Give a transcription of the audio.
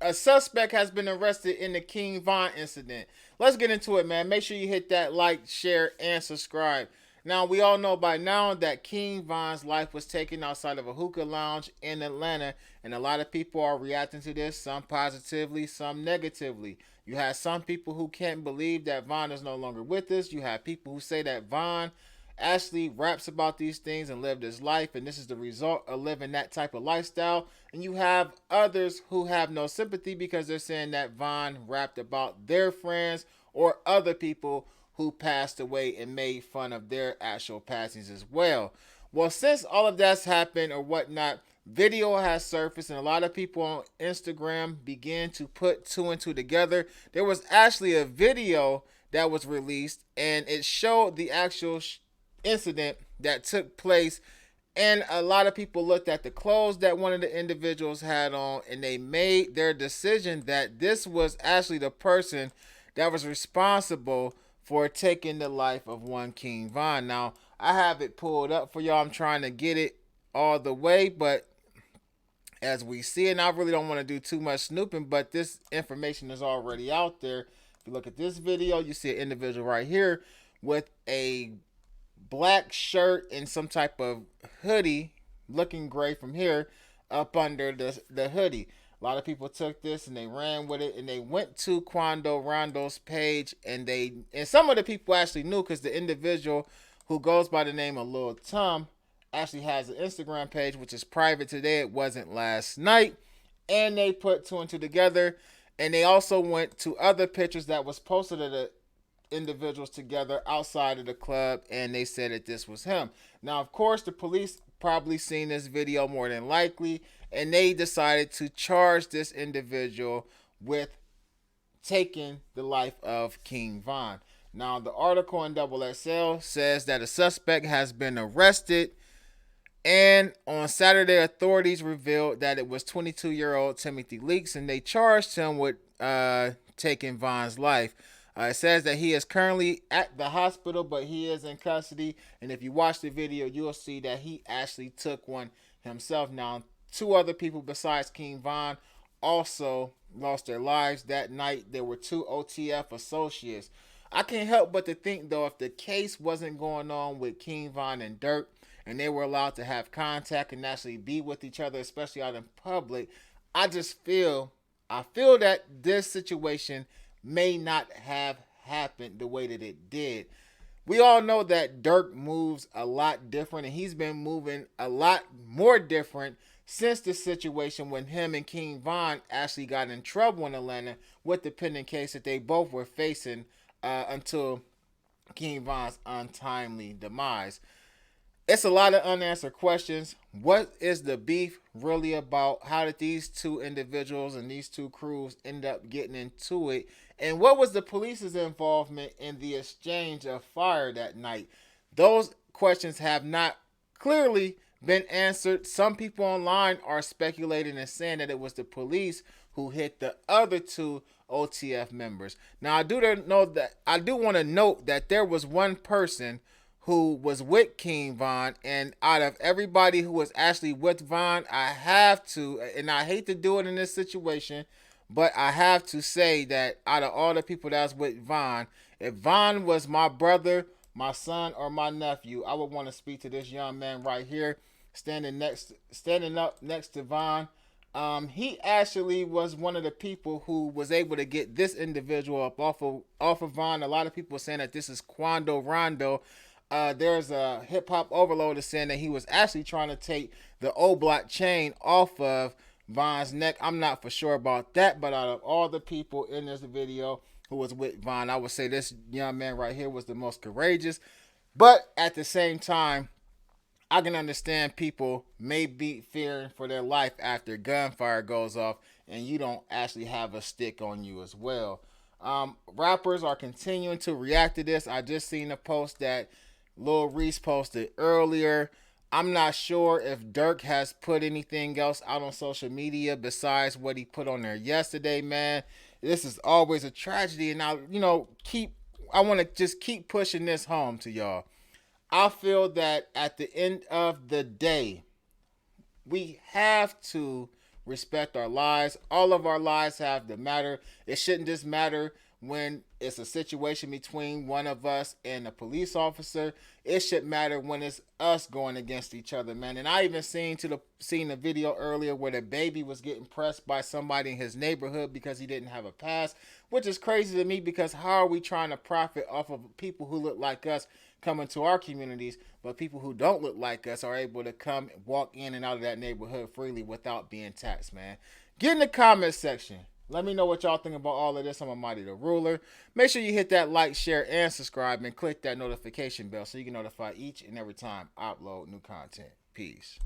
a suspect has been arrested in the King Von incident. Let's get into it, man. Make sure you hit that like, share, and subscribe. Now, we all know by now that King Von's life was taken outside of a hookah lounge in Atlanta, and a lot of people are reacting to this, some positively, some negatively. You have some people who can't believe that Von is no longer with us. You have people who say that Von actually raps about these things and lived his life, and this is the result of living that type of lifestyle. And you have others who have no sympathy because they're saying that Von rapped about their friends or other people who passed away and made fun of their actual passings as well. Well, since all of that's happened or whatnot, video has surfaced and a lot of people on Instagram began to put two and two together. There was actually a video that was released and it showed the actual incident that took place, and a lot of people looked at the clothes that one of the individuals had on and they made their decision that this was actually the person that was responsible for taking the life of one King Von. Now, I have it pulled up for y'all. I'm trying to get it all the way, but as we see it, and I really don't want to do too much snooping, but this information is already out there. If you look at this video, you see an individual right here with a black shirt and some type of hoodie, looking gray from here up under the hoodie. A lot of people took this and they ran with it and they went to Quando Rondo's page, and some of the people actually knew because the individual who goes by the name of Lul Timm actually has an Instagram page which is private today. It wasn't last night, and they put two and two together, and they also went to other pictures that was posted of the individuals together outside of the club, and they said that this was him. Now, of course, the police probably seen this video more than likely, and they decided to charge this individual with taking the life of King Von. Now, the article in Double XL says that a suspect has been arrested, and on Saturday, authorities revealed that it was 22-year-old Timothy Leaks, and they charged him with taking Von's life. It says that he is currently at the hospital, but he is in custody. And if you watch the video, you'll see that he actually took one himself. Now, two other people besides King Von also lost their lives that night. There were two OTF associates. I can't help but to think, though, if the case wasn't going on with King Von and Dirk, and they were allowed to have contact and actually be with each other, especially out in public, I feel that this situation may not have happened the way that it did. We all know that Dirk moves a lot different, and he's been moving a lot more different since the situation when him and King Von actually got in trouble in Atlanta with the pending case that they both were facing until King Von's untimely demise. It's a lot of unanswered questions. What is the beef really about? How did these two individuals and these two crews end up getting into it? And what was the police's involvement in the exchange of fire that night? Those questions have not clearly been answered. Some people online are speculating and saying that it was the police who hit the other two OTF members. Now, I do want to note that there was one person who was with King Von, and out of everybody who was actually with Von, I have to, and I hate to do it in this situation, but I have to say that out of all the people that was with Von, if Von was my brother, my son, or my nephew, I would want to speak to this young man right here, standing up next to Von. He actually was one of the people who was able to get this individual up off of Von. A lot of people are saying that this is Quando Rondo. There's a hip hop overload is saying that he was actually trying to take the old block chain off of Von's neck. I'm not for sure about that, but out of all the people in this video who was with Von, I would say this young man right here was the most courageous. But at the same time, I can understand people may be fearing for their life after gunfire goes off and you don't actually have a stick on you as well. Rappers are continuing to react to this. I just seen a post that Lil Reese posted earlier. I'm not sure if Dirk has put anything else out on social media besides what he put on there yesterday, man. This is always a tragedy, and I want to just keep pushing this home to y'all. I feel that at the end of the day, we have to respect our lives. All of our lives have to matter. It shouldn't just matter when it's a situation between one of us and a police officer. It should matter when it's us going against each other, man. And I even seen the video earlier where the baby was getting pressed by somebody in his neighborhood because he didn't have a pass, which is crazy to me because how are we trying to profit off of people who look like us coming to our communities, but people who don't look like us are able to come walk in and out of that neighborhood freely without being taxed, man. Get in the comment section. Let me know what y'all think about all of this. I'm Mighty the Ruler. Make sure you hit that like, share, and subscribe, and click that notification bell so you can notify each and every time I upload new content. Peace.